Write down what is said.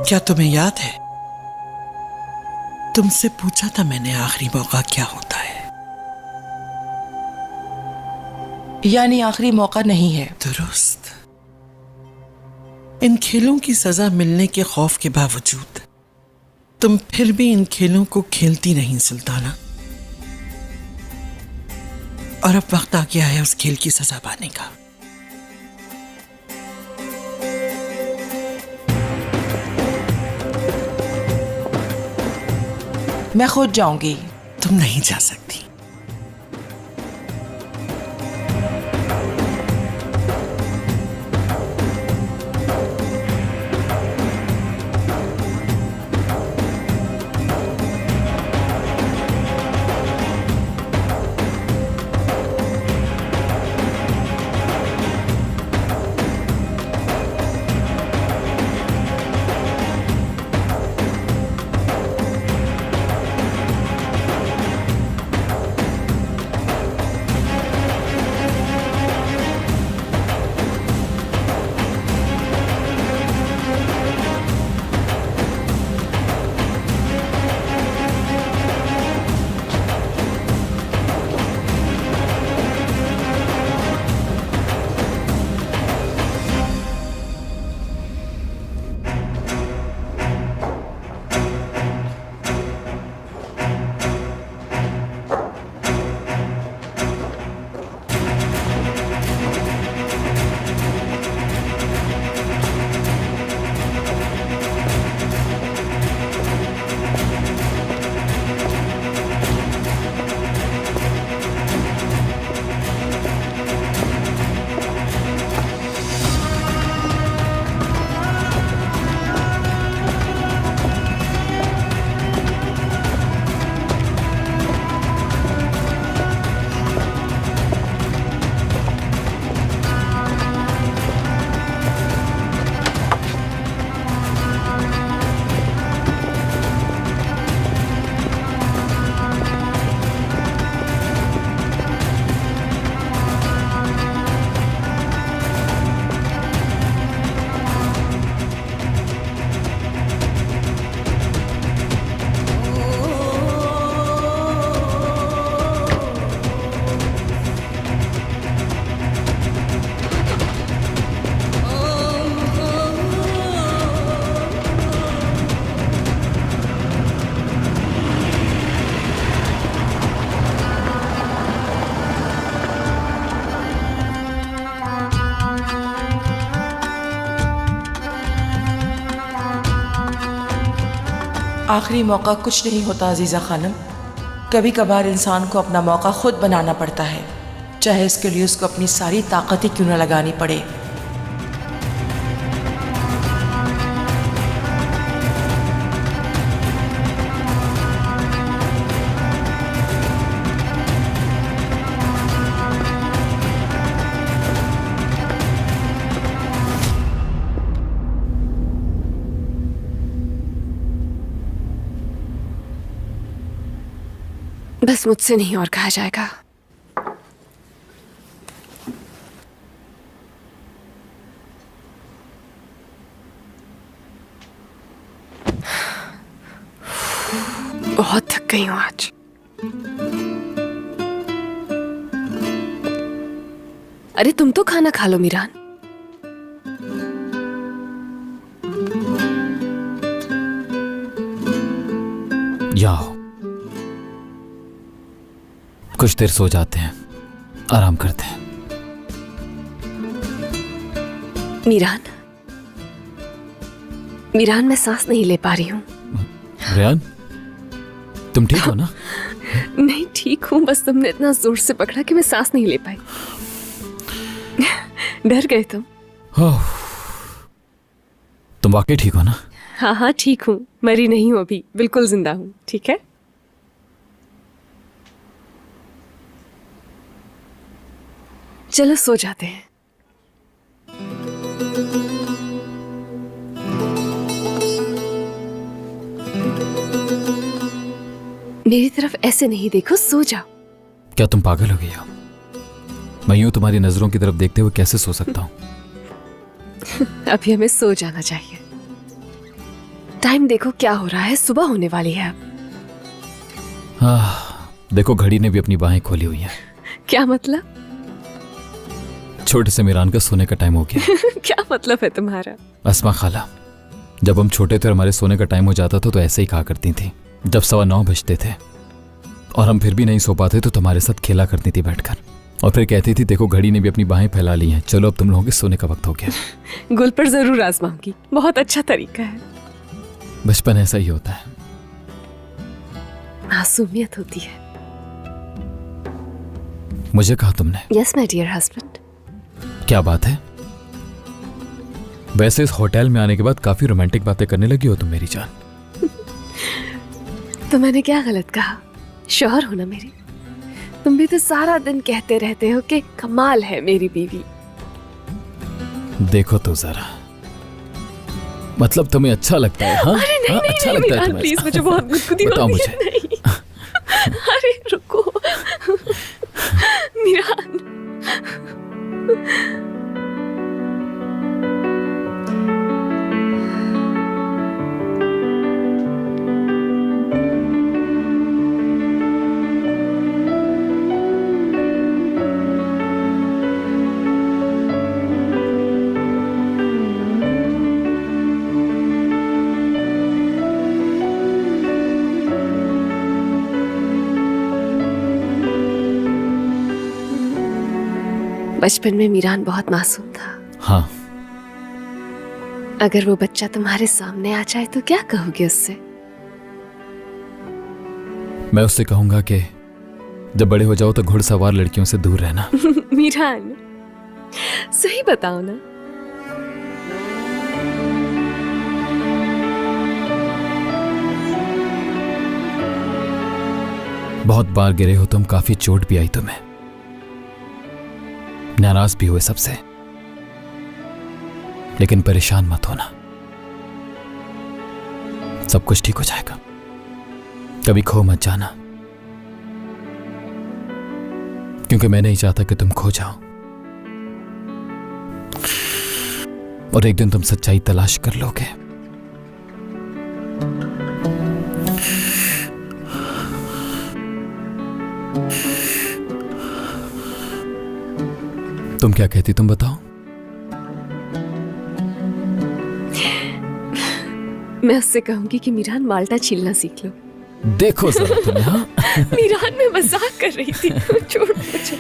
क्या तुम्हें याद है, तुमसे पूछा था मैंने आखिरी मौका क्या होता है? यानी आखिरी मौका नहीं है। दुरुस्त। इन खेलों की सजा मिलने के खौफ के बावजूद तुम फिर भी इन खेलों को खेलती नहीं सुल्ताना। और अब वक्त आ गया है उस खेल की सजा पाने का। मैं खुद जाऊंगी। तुम नहीं जा सकती। आखिरी मौका कुछ नहीं होता अजीज़ा खानम। कभी कभार इंसान को अपना मौका खुद बनाना पड़ता है, चाहे इसके लिए उसको अपनी सारी ताकत ही क्यों न लगानी पड़े। बस मुझसे नहीं और कहा जाएगा। बहुत थक गई हूं आज। अरे तुम तो खाना खा लो मीरान। जाओ, कुछ देर सो जाते हैं, आराम करते हैं। मीरान, मीरान मैं सांस नहीं ले पा रही हूँ। रेहान, तुम ठीक हो ना? नहीं ठीक हूँ, बस तुमने इतना जोर से पकड़ा कि मैं सांस नहीं ले पाई। डर गए तुम? तुम वाकई ठीक हो ना? हाँ हाँ ठीक हूँ, मरी नहीं हूँ अभी, बिल्कुल जिंदा हूँ। ठीक है, चलो सो जाते हैं। मेरी तरफ ऐसे नहीं देखो, सो जाओ। क्या तुम पागल हो गई हो? मैं यूं तुम्हारी नजरों की तरफ देखते हुए कैसे सो सकता हूं? अभी हमें सो जाना चाहिए। टाइम देखो क्या हो रहा है, सुबह होने वाली है अब। देखो घड़ी ने भी अपनी बाहें खोली हुई हैं। क्या मतलब? छोटे से मीरान का सोने का टाइम हो गया। क्या मतलब है तुम्हारा? अस्मा खाला, जब हम छोटे थे और हमारे सोने का टाइम हो जाता था तो ऐसे ही कहा करती थी। जब 9:15 बजते थे और हम फिर भी नहीं सो पाते तो तुम्हारे साथ खेला करती थी बैठकर, और फिर कहती थी देखो घड़ी ने भी अपनी बाहें फैला ली हैं, चलो अब तुम लोगों के सोने का वक्त हो गया। गुल पर जरूर आजमाऊंगी, बहुत अच्छा तरीका है। बचपन ऐसा ही होता है, मासूमियत होती है। मुझे कहा तुमने? Yes my dear husband. क्या बात है? वैसे इस होटल में आने के बाद काफी रोमांटिक बातें करने लगी हो तुम मेरी जान। तो मैंने क्या गलत कहा? शौहर हो ना मेरी। तुम भी तो सारा दिन कहते रहते हो कि कमाल है मेरी बीवी। देखो तो जरा, मतलब तुम्हें अच्छा लगता है? हाँ, अरे नहीं, अच्छा नहीं, लगता है मीरान, तुम्हें? प्लीज, मुझे बहुत गुदगुदी बताओ होती है। मुझे। नहीं। अरे रुको मीरान। बचपन में मीरान बहुत मासूम था। हाँ, अगर वो बच्चा तुम्हारे सामने आ जाए तो क्या कहोगे उससे? मैं उससे कहूंगा कि जब बड़े हो जाओ तो घुड़सवार लड़कियों से दूर रहना। मीरान, सही बताओ ना। बहुत बार गिरे हो तुम, काफी चोट भी आई तुम्हें, नाराज भी हुए सबसे, लेकिन परेशान मत होना, सब कुछ ठीक हो जाएगा। कभी खो मत जाना, क्योंकि मैं नहीं चाहता कि तुम खो जाओ और एक दिन तुम सच्चाई तलाश कर लोगे। तुम क्या कहती, तुम बताओ? मैं उससे कहूंगी कि मीरान माल्टा छीलना सीख लो। देखो जरा तुम्हें। हाँ, मीरान, मैं मजाक कर रही थी, छोड़ मुझे।